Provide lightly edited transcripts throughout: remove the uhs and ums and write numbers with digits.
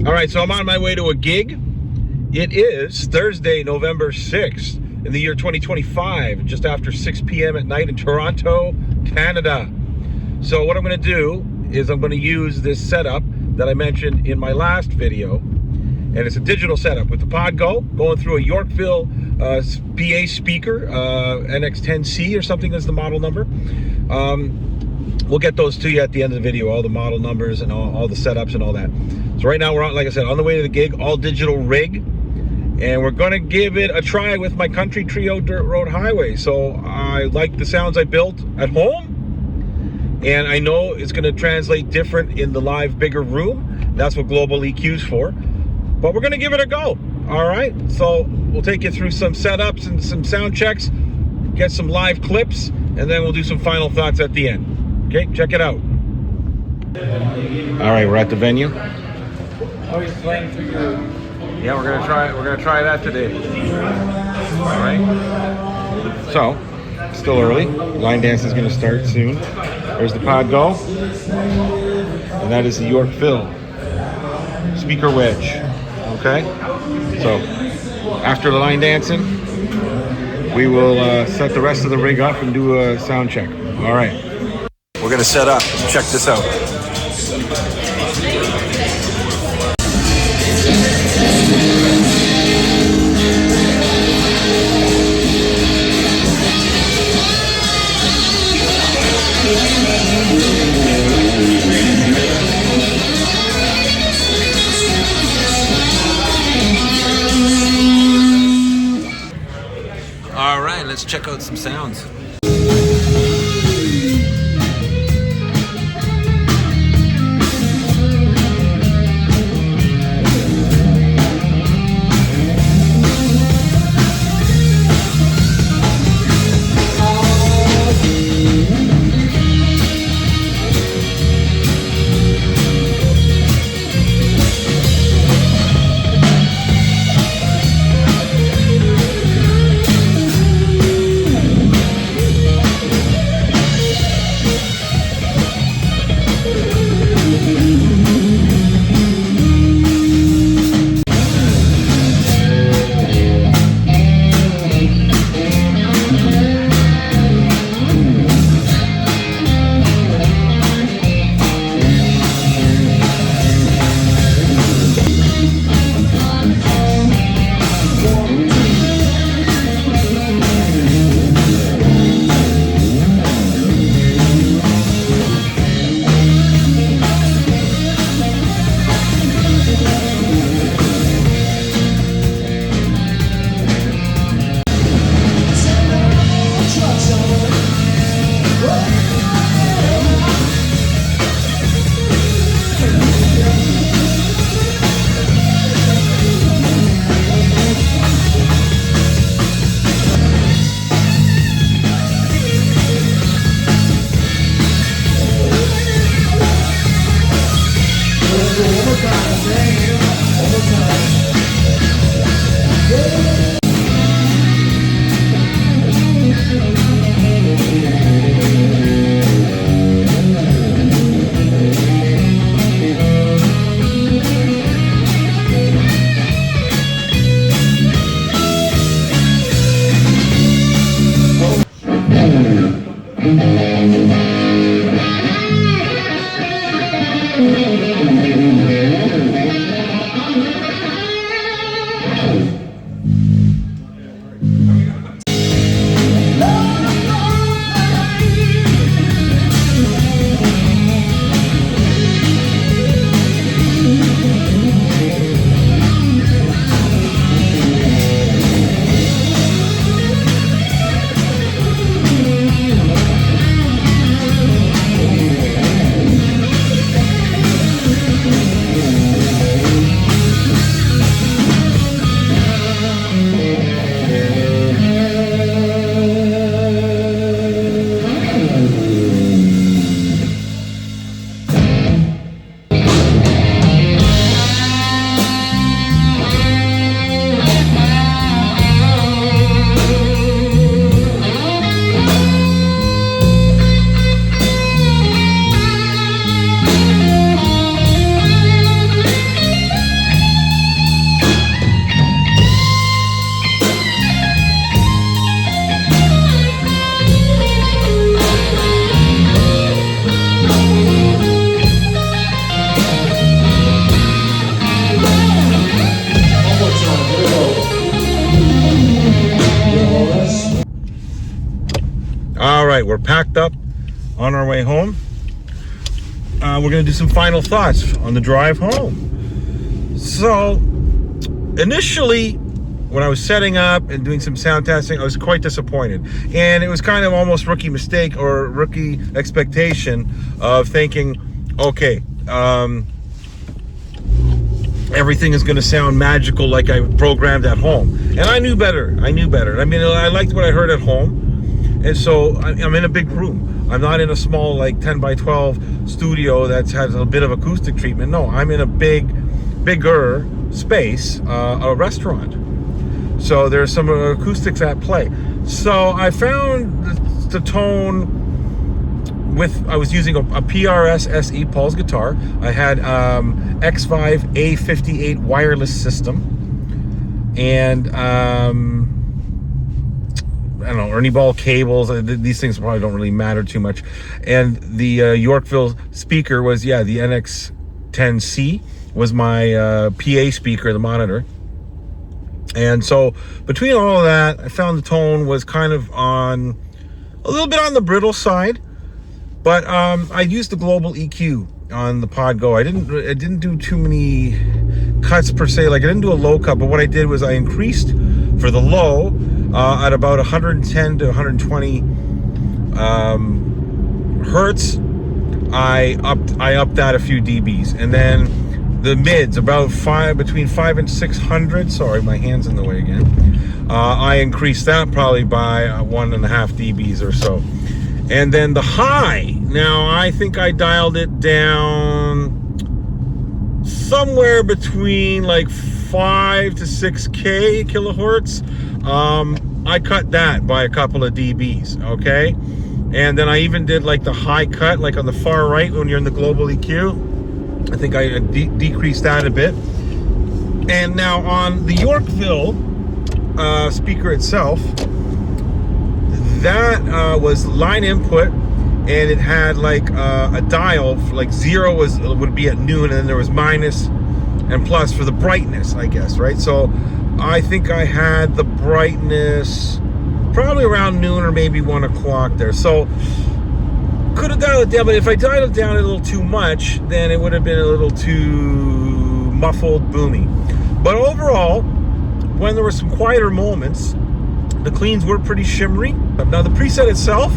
All right, so I'm on my way to a gig. It is Thursday, November 6th in the year 2025, just after 6 p.m. at night in Toronto, Canada. So what I'm going to do is I'm going to use this setup that I mentioned in my last video. And it's a digital setup with the PodGo, going through a Yorkville PA speaker, NX10C or something is the model number. We'll get those to you at the end of the video, all the model numbers and all the setups and all that. So right now we're on, like I said, on the way to the gig, all digital rig. And we're gonna give it a try with my Country Trio Dirt Road Highway. So I like the sounds I built at home. And I know it's gonna translate different in the live bigger room. That's what Global EQ's for. But we're gonna give it a go, all right? So we'll take you through some setups and some sound checks, get some live clips, and then we'll do some final thoughts at the end. Okay, check it out. All right, we're at the venue. Oh, you're playing through your... Yeah, we're gonna try that today. All right. So, still early. Line dance is gonna start soon. There's the PodGo, and that is the Yorkville speaker wedge. Okay. So, after the line dancing, we will set the rest of the rig up and do a sound check. All right. We're gonna set up. Check this out. All right, let's check out some sounds. right, we're packed up on our way home. We're going to do some final thoughts on the drive home. So, initially, when I was setting up and doing some sound testing, I was quite disappointed. And it was kind of almost rookie mistake or rookie expectation of thinking, okay, everything is going to sound magical like I programmed at home. And I knew better. I mean, I liked what I heard at home. And so I'm in a big room. I'm not in a small, like 10 by 12 studio that has a bit of acoustic treatment. No, I'm in a bigger space, a restaurant. So there's some acoustics at play. So I found the tone I was using a PRS SE Paul's guitar. I had X5 A58 wireless system. And I don't know, Ernie Ball cables. These things probably don't really matter too much. And the Yorkville speaker was, the NX10C was my PA speaker, the monitor. And so between all of that, I found the tone was kind of a little bit on the brittle side. But I used the global EQ on the Pod Go. I didn't do too many cuts per se. Like I didn't do a low cut, but what I did was I increased for the low at about 110 to 120 hertz. I upped that a few dBs, and then the mids about between 500 and 600. Sorry, my hand's in the way again. I increased that probably by 1.5 dBs or so. And then the high, now I think I dialed it down somewhere between like 5 to 6K kilohertz. I cut that by a couple of dBs, okay? And then I even did like the high cut, like on the far right when you're in the global EQ. I think I decreased that a bit. And now on the Yorkville speaker itself, that was line input, and it had like a dial, like 0 would be at noon, and then there was minus and plus for the brightness, I guess, right? So I think I had the brightness probably around noon or maybe 1 o'clock there. So could have dialed it down, but if I dialed it down a little too much, then it would have been a little too muffled, boomy. But overall, when there were some quieter moments, the cleans were pretty shimmery. Now the preset itself,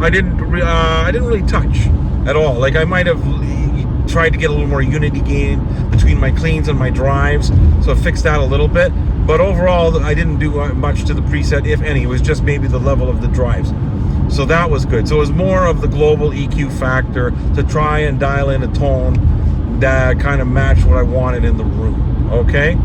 I didn't really touch at all. Like I might have tried to get a little more unity gain between my cleans and my drives, so I fixed that a little bit. But overall, I didn't do much to the preset, if any. It was just maybe the level of the drives. So that was good. So it was more of the global EQ factor to try and dial in a tone that kind of matched what I wanted in the room. Okay.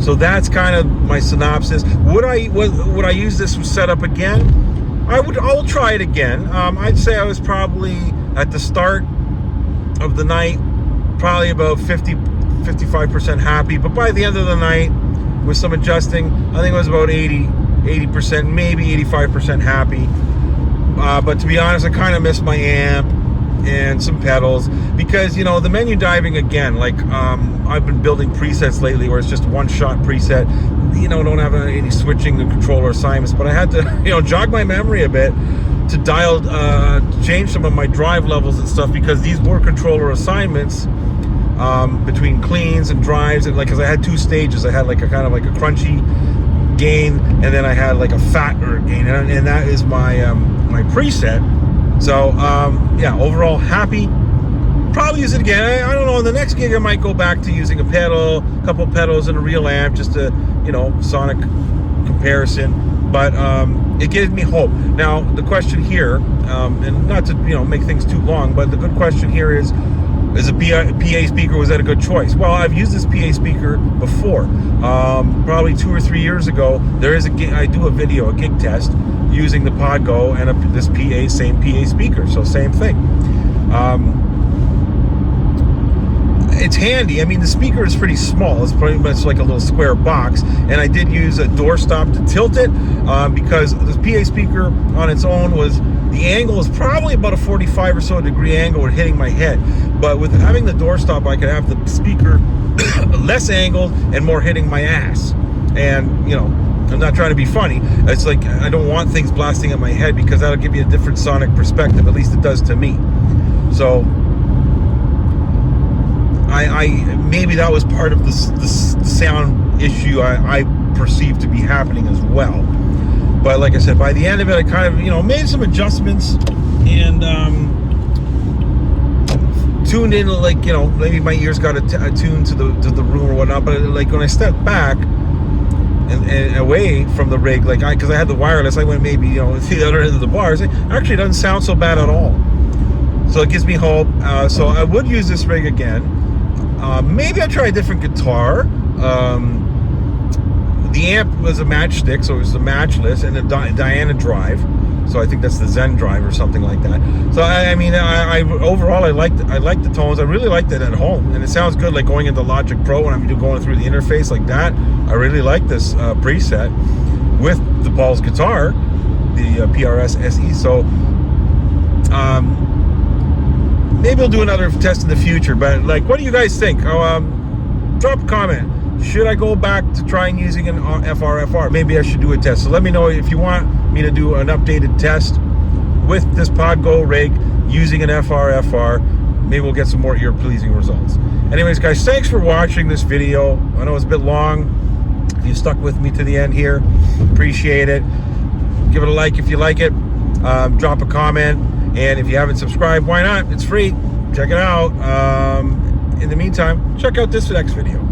So that's kind of my synopsis. Would I use this setup again? I'll try it again. I'd say I was probably at the start of the night, probably about 55% happy. But by the end of the night, with some adjusting, I think it was about 80%, maybe 85% happy. But to be honest, I kind of missed my amp and some pedals, because the menu diving again, like I've been building presets lately where it's just one shot preset, don't have any switching and controller assignments, but I had to jog my memory a bit to change some of my drive levels and stuff, because these were controller assignments between cleans and drives, and because I had 2 stages. I had like a kind of like a crunchy gain, and then I had like a fatter gain, and that is my my preset. So overall happy. Probably use it again. I don't know. On the next gig, I might go back to using a pedal, a couple pedals, and a real amp, just to sonic comparison. But it gives me hope. Now the question here, and not to make things too long, but the good question here is a PA speaker, was that a good choice? Well, I've used this PA speaker before. Probably 2 or 3 years ago. I do a gig test using the Pod Go and this same PA speaker. So same thing. It's handy. I mean, the speaker is pretty small. It's pretty much like a little square box. And I did use a doorstop to tilt it because the PA speaker on its own the angle is probably about a 45 or so degree angle with hitting my head. But with having the doorstop, I could have the speaker less angled and more hitting my ass. And, I'm not trying to be funny. It's like I don't want things blasting in my head because that'll give you a different sonic perspective. At least it does to me. So I maybe that was part of the sound issue I perceived to be happening as well. But like I said, by the end of it, I kind of made some adjustments and tuned in, like maybe my ears got attuned to the room or whatnot. But like when I stepped back and away from the rig, like because I had the wireless, I went maybe to the other end of the bars. It actually doesn't sound so bad at all. So it gives me hope. So I would use this rig again. Maybe I'll try a different guitar. The amp was a matchstick, so it was the matchless, and a Diana drive. So I think that's the Zen drive or something like that. So I overall I liked the tones. I really liked it at home, and it sounds good. Like going into Logic Pro when I'm going through the interface like that. I really like this preset with the Paul's guitar, the PRS SE. So maybe we'll do another test in the future. But like, what do you guys think? Drop a comment. Should I go back to trying using an FR? Maybe I should do a test. So let me know if you want me to do an updated test with this Podgo rig using an FR. Maybe we'll get some more ear-pleasing results. Anyways, guys, thanks for watching this video. I know it's a bit long. If you stuck with me to the end here, appreciate it. Give it a like if you like it. Drop a comment. And if you haven't subscribed, why not? It's free. Check it out. In the meantime, check out this next video.